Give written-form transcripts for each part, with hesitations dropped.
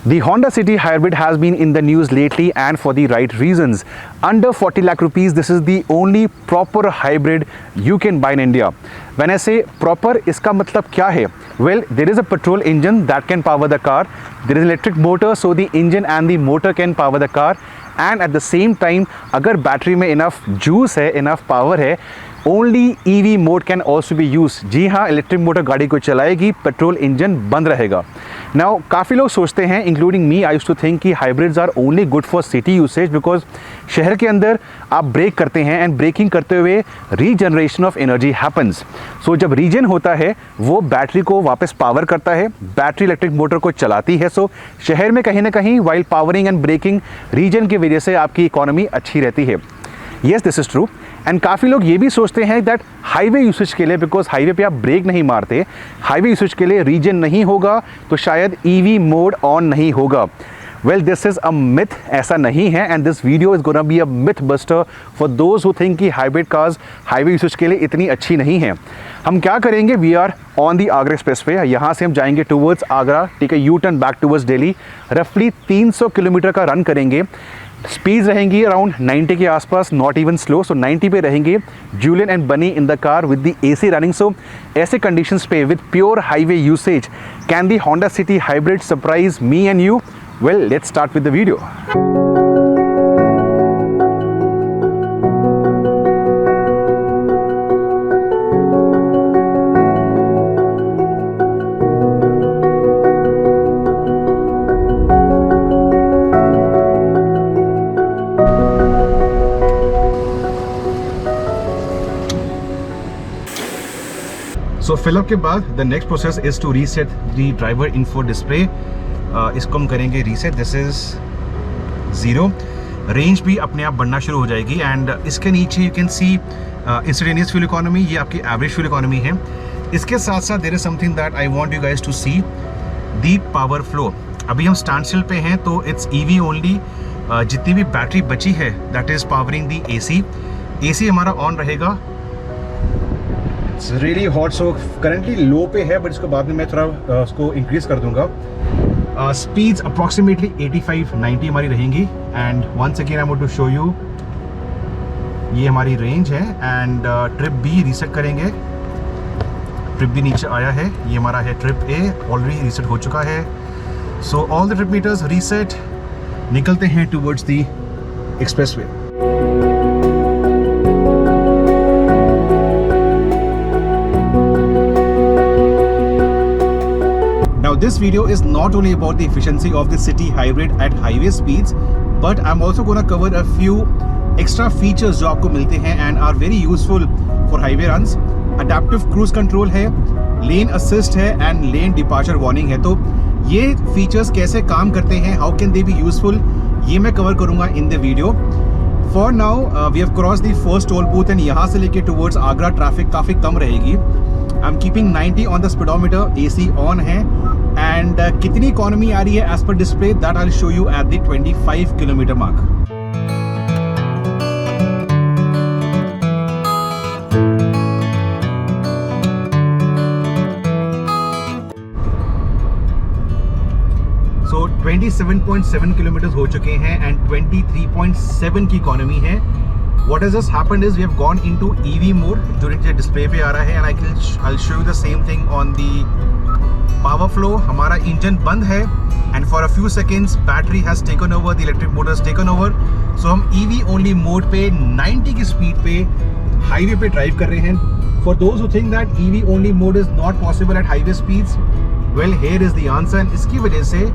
The Honda City Hybrid has been in the news lately and for the right reasons. Under 40 lakh rupees, this is the only proper hybrid you can buy in India. When I say proper, इसका मतलब क्या है? Well, there is a petrol engine that can power the car. There is electric motor, so the engine and the motor can power the car. And at the same time, अगर battery में enough juice है, enough power है, only EV mode can also be use. जी हाँ, electric motor गाड़ी को चलाएगी, petrol engine बंद रहेगा। नाउ काफ़ी लोग सोचते हैं, including me, I used to think कि hybrids are only good for city usage, because शहर के अंदर आप ब्रेक करते हैं एंड ब्रेकिंग करते हुए रीजनरेशन ऑफ एनर्जी हैपन्स। सो जब रीजन होता है वो बैटरी को वापस पावर करता है, बैटरी इलेक्ट्रिक मोटर को चलाती है। सो शहर में कहीं ना कहीं while powering and braking region की वजह से आपकी इकोनॉमी अच्छी रहती है। Yes, this is true. And काफ़ी लोग ये भी सोचते हैं दैट हाईवे यूसेज के लिए, बिकॉज हाईवे पे आप ब्रेक नहीं मारते, हाईवे यूसेज के लिए रीजन नहीं होगा तो शायद ईवी मोड ऑन नहीं होगा। Well, this is a myth, ऐसा नहीं है। And this video is gonna be a myth buster for those who think कि हाइब्रिड कार्स हाईवे यूसेज के लिए इतनी अच्छी नहीं है। हम क्या करेंगे, we are on the Agra expressway, यहाँ से हम जाएंगे टूवर्ड्स आगरा, ठीक है, you turn back towards Delhi, रफली 300 किलोमीटर का रन करेंगे। स्पीड रहेंगी अराउंड 90 के आसपास, नॉट इवन स्लो। सो 90 पे रहेंगे। Julian and Bunny in the car with the AC running. So ऐसे कंडीशंस पे with pure highway usage can the Honda City hybrid surprise me and you? Well, let's start with the video. So fill up के बाद the next process is to reset the driver info display. इसको हम करेंगे reset. This is 0। Range भी अपने आप बढ़ना शुरू हो जाएगी एंड इसके नीचे you can see instantaneous fuel economy, ये आपकी एवरेज फ्यूल इकोनॉमी है। इसके साथ साथ there is something that I want you guys to the the power flow. अभी हम स्टैंड स्टिल पे हैं तो इट्स EV ओनली। जितनी भी बैटरी बची है that is powering the AC हमारा ऑन रहेगा। It's really hot, so currently low पे है, बट इसको बाद में मैं थोड़ा उसको इंक्रीज कर दूंगा। स्पीड्स अप्रॉक्सीमेटली 85-90 हमारी रहेंगी। And once again I want to show you, ये हमारी रेंज है। एंड ट्रिप B रीसेट करेंगे। ट्रिप B नीचे आया है, ये हमारा है ट्रिप A, ऑलरेडी रीसेट हो चुका है। So all the trip meters reset. निकलते हैं towards the expressway. Now this video is not only about the efficiency of the city hybrid at highway speeds, but I'm also going to cover a few extra features जो आपको मिलते हैं and are very useful for highway runs. Adaptive cruise control है, lane assist है and lane departure warning है। तो ये features कैसे काम करते हैं, how can they be useful, ये मैं cover करूँगा in the video. For now we have crossed the first toll booth and यहाँ से लेके towards आगरा traffic काफ़ी कम रहेगी। I'm keeping 90 on the speedometer, AC on है। एंड कितनी इकोनॉमी आ रही है as per display, that I will show you at the 25 kilometre mark. So 27.7 kilometre हो चुके हैं एंड 23.7 की इकोनॉमी है। What has just happened is we have gone into EV mode, जो नीचे डिस्प्ले पे आ रहा है, and I'll show you the same thing on the power flow. हमारा इंजन बंद है and for a few seconds battery has taken over, the electric motor has taken over. So हम EV only mode पे 90 की speed पे highway पे drive कर रहे हैं। For those who think that EV only mode is not possible at highway speeds, well, here is the answer. and इसकी वजह से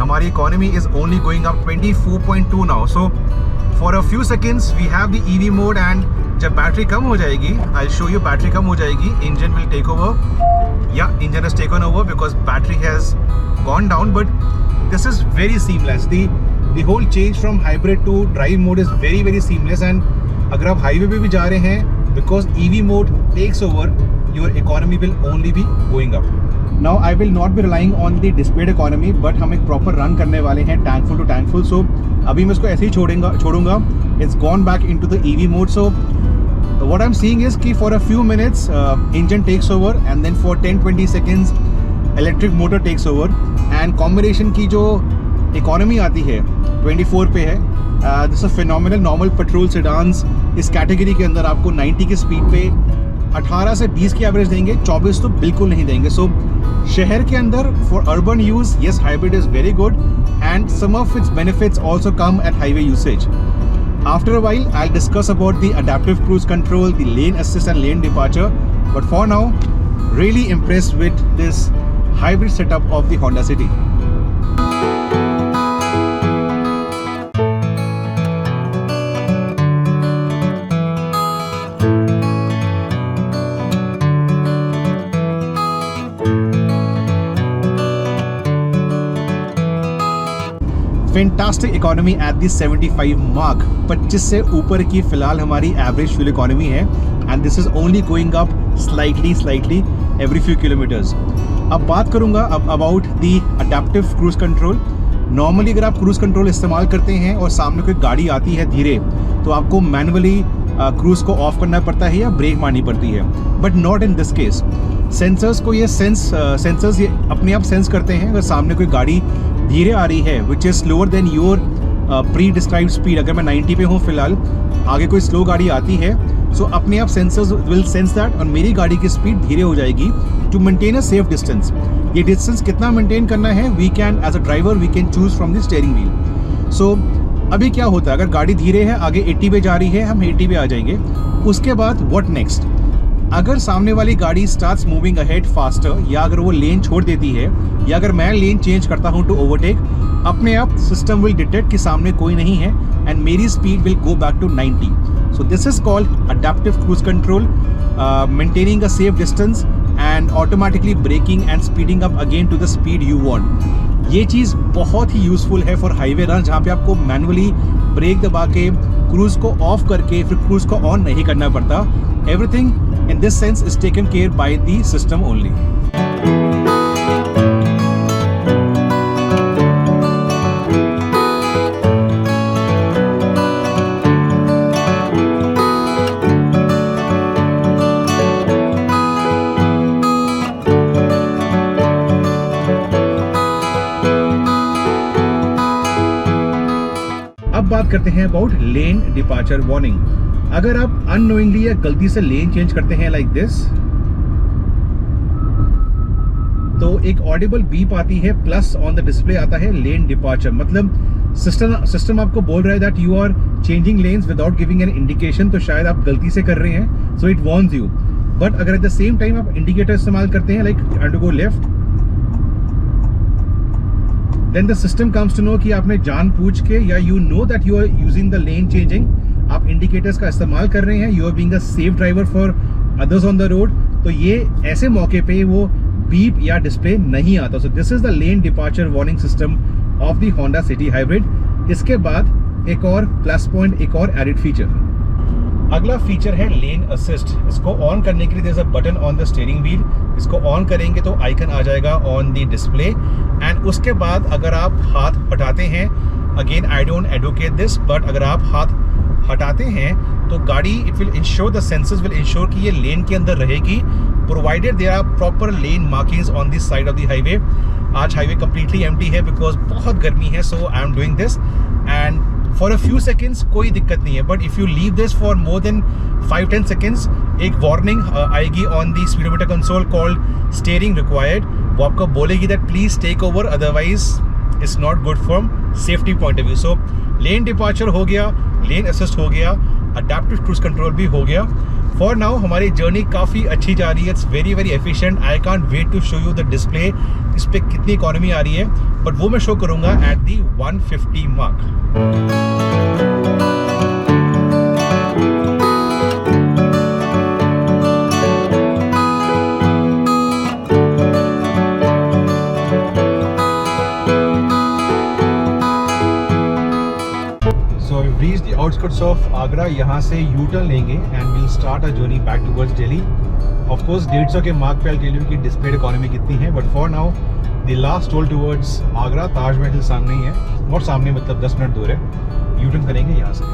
हमारी economy is only going up 24.2 now. So for a few seconds we have the EV mode and जब battery कम हो जाएगी, I'll show you, battery कम हो जाएगी, engine will take over. Yeah, engine has taken over because battery has gone down, but this is very seamless. The whole change from hybrid to drive mode is very seamless. and अगर आप highway पे भी जा रहे हैं, because EV mode takes over, your economy will only be going up. Now I will not be relying on the displayed economy, but हम एक proper run करने वाले हैं tank full to tank full. So अभी मैं इसको ऐसे ही छोड़ूंगा। It's gone back into the EV mode. So what I'm seeing is कि for a few minutes engine takes over and then for 10-20 seconds electric motor takes over and combination की जो economy आती है 24 पे है। This is phenomenal. Normal petrol sedans इस category के अंदर आपको 90 की स्पीड पे 18 से 20 की एवरेज देंगे, 24 तो बिल्कुल नहीं देंगे। सो शहर के अंदर for urban use yes hybrid is very good and some of its benefits also come at highway usage. After a while, I'll discuss about the adaptive cruise control, the lane assist and lane departure. But for now, really impressed with this hybrid setup of the Honda City. Fantastic economy at the 75 mark. 25 से ऊपर की फिलहाल हमारी average fuel economy है and this is only going up slightly every few kilometres. अब बात करूंगा अब about the adaptive cruise control. Normally अगर आप क्रूज कंट्रोल इस्तेमाल करते हैं और सामने कोई गाड़ी आती है धीरे, तो आपको मैनुअली क्रूज को ऑफ करना पड़ता है या ब्रेक मारनी पड़ती है, but not in this case. Sensors को ये सेंसर्स ये अपने आप सेंस करते हैं अगर सामने कोई गाड़ी धीरे आ रही है which is slower then your pre described speed. अगर मैं 90 पे हूँ फिलहाल, आगे कोई स्लो गाड़ी आती है, सो अपने आप सेंसर्स विल सेंस दैट और मेरी गाड़ी की स्पीड धीरे हो जाएगी to maintain a safe distance. ये डिस्टेंस कितना मेंटेन करना है we can as a driver we can choose from the steering wheel. So अभी क्या होता है, अगर गाड़ी धीरे है, आगे 80 पे जा रही है, हम 80 पे आ जाएंगे। उसके बाद व्हाट नेक्स्ट? अगर सामने वाली गाड़ी स्टार्ट्स मूविंग अहेड फास्टर, या अगर वो लेन छोड़ देती है, या अगर मैं लेन चेंज करता हूं टू ओवरटेक, अपने आप सिस्टम विल डिटेक्ट कि सामने कोई नहीं है एंड मेरी speed will go back to 90। So this is called adaptive cruise control, maintaining a safe distance and automatically braking and speeding up again to the speed you want. ये चीज़ बहुत ही यूजफुल है फॉर हाईवे रन, जहाँ पे आपको manually break दबा के क्रूज को ऑफ करके फिर क्रूज को ऑन नहीं करना पड़ता। Everything in this sense is taken care by the system only. अब बात करते हैं अबाउट लेन डिपार्चर वार्निंग। अगर आप अननोइंगली या गलती से लेन चेंज करते हैं लाइक दिस, तो एक ऑडिबल बीप आती है, प्लस ऑन द डिस्प्ले आता है लेन डिपार्चर। मतलब सिस्टम आपको बोल रहा है that you are changing lanes without giving an indication, तो शायद आप गलती से कर रहे हैं, so it warns you. But अगर एट द सेम टाइम आप इंडिकेटर इस्तेमाल करते हैं like to go left, then the system comes to know कि आपने जानबूझ के या you know that you are using the lane changing, आप इंडिकेटर्स का इस्तेमाल कर रहे हैं, you are being a safe driver for others on the road, तो ये ऐसे मौके पे वो बीप या डिस्प्ले नहीं आता। सो this is the lane departure warning system of the Honda City hybrid. इसके बाद एक और प्लस पॉइंट, एक और एडिड फीचर, अगला फीचर है लेन असिस्ट। इसको ऑन करने के लिए there is a button on the steering wheel. इसको ऑन करेंगे तो आइकन आ जाएगा ऑन द डिस्प्ले एंड उसके बाद अगर आप हाथ हटाते हैं, again I don't advocate this, but अगर आप हाथ हटाते हैं तो गाड़ी it will ensure, the sensors will ensure कि ये लेन के अंदर रहेगी, provided there are proper lane markings on this side of the highway. आज हाईवे कंप्लीटली एम्प्टी है बिकॉज बहुत गर्मी है, so I am doing this and for a few seconds कोई दिक्कत नहीं है। But if you leave this for more than 5-10 seconds, एक वार्निंग आएगी on the speedometer console called steering required. वो आपको बोलेगी that please take over, otherwise it's not good from safety point of view. So lane departure हो गया, लेन assist हो गया, adaptive cruise control भी हो गया। फॉर नाउ हमारी जर्नी काफ़ी अच्छी जा रही है, it's very very efficient. I can't wait to show you the display, इस पर कितनी इकोनॉमी आ रही है, बट वो मैं शो करूंगा at the 150 mark. Reached the outskirts of Agra, यहाँ से यू टर्न लेंगे and we'll start our journey back towards Delhi. Of course 150 के मार्क पे I'll tell you कि डिस्प्लेड इकोनॉमी कितनी है, but for now the last toll towards Agra, Taj Mahal सामने ही है, और सामने मतलब 10 मिनट दूर है। यू टर्न करेंगे यहाँ से।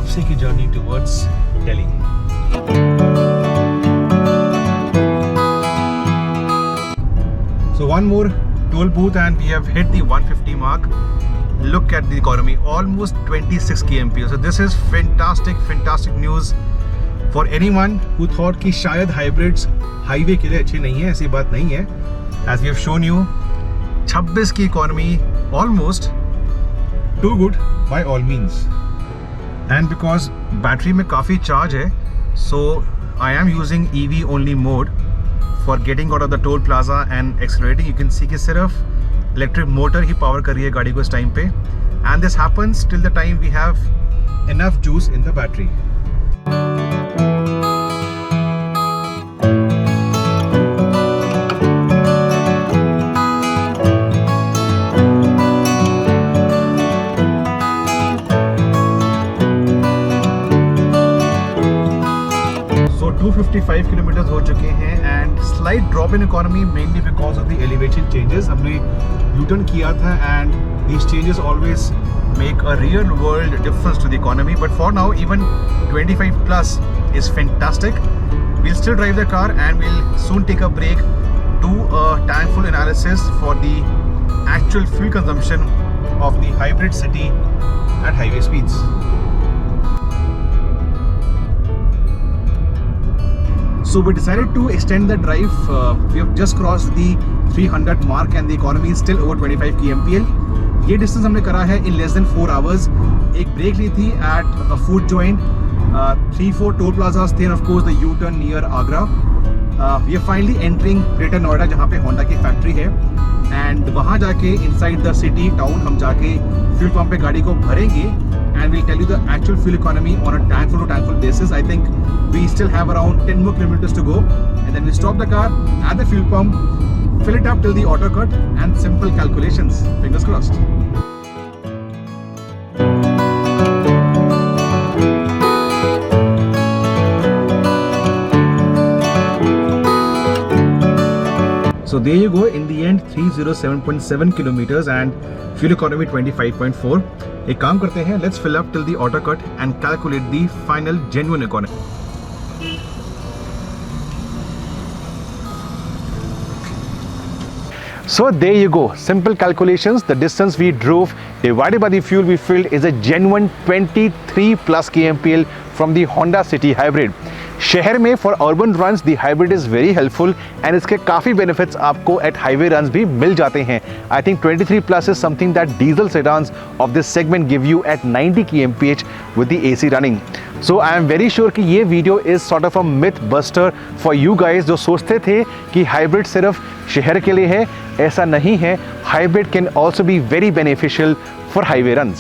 वापसी की journey towards Delhi. So one more toll booth and we have hit the 150 mark. Look at the economy, almost 26 kmpl. So this is fantastic news for anyone who thought कि शायद hybrids highway के लिए अच्छे नहीं है। ऐसी बात नहीं है। As we have shown you, 26 की economy almost too good by all means. And because battery में काफ़ी charge है, so I am using EV only mode for getting out of the toll plaza and accelerating. You can see कि सिर्फ electric motor ही power कर रही है गाड़ी को इस time पे, and this happens till the time we have enough juice in the battery. So 255 kilometers हो चुके हैं and slight drop in economy mainly because of the elevation changes. हमने U-turn किया था and these changes always make a real world difference to the economy. But for now, even 25 plus is fantastic. We'll still drive the car and we'll soon take a break, do a tank full analysis for the actual fuel consumption of the hybrid city at highway speeds. So we decided to extend the drive. We have just crossed the 300 mark and the economy is still over 25 kmpl. ये distance हमने करा है in less than 4 hours. एक break ली थी at a food joint. 3-4 toll plazas थे and of course the U-turn near Agra. We are finally entering Greater Noida जहाँ पे Honda की factory है and वहाँ जाके inside the city town हम जाके fuel pump पे गाड़ी को भरेंगे and we'll tell you the actual fuel economy on a tank full basis. I think we still have around 10 more kilometers to go and then we stop the car at the fuel pump, fill it up till the auto cut and simple calculations. Fingers crossed. So there you go, in the end 307.7 kilometers and fuel economy 25.4. एक काम करते हैं, let's fill up till the auto cut and calculate the final genuine economy. So there you go, simple calculations. The distance we drove divided by the fuel we filled is a genuine 23 plus kmpl from the Honda City Hybrid. शहर में for urban runs the hybrid is very helpful and इसके काफ़ी benefits आपको eight highway runs भी मिल जाते हैं. I think 23 plus is something that diesel sedans of this segment give you at 90 kmph with the AC running. So I am very sure कि ये video is sort of a myth buster for you guys जो सोचते थे कि hybrid सिर्फ शहर के लिए है. ऐसा नहीं है. Hybrid can also be very beneficial for highway runs.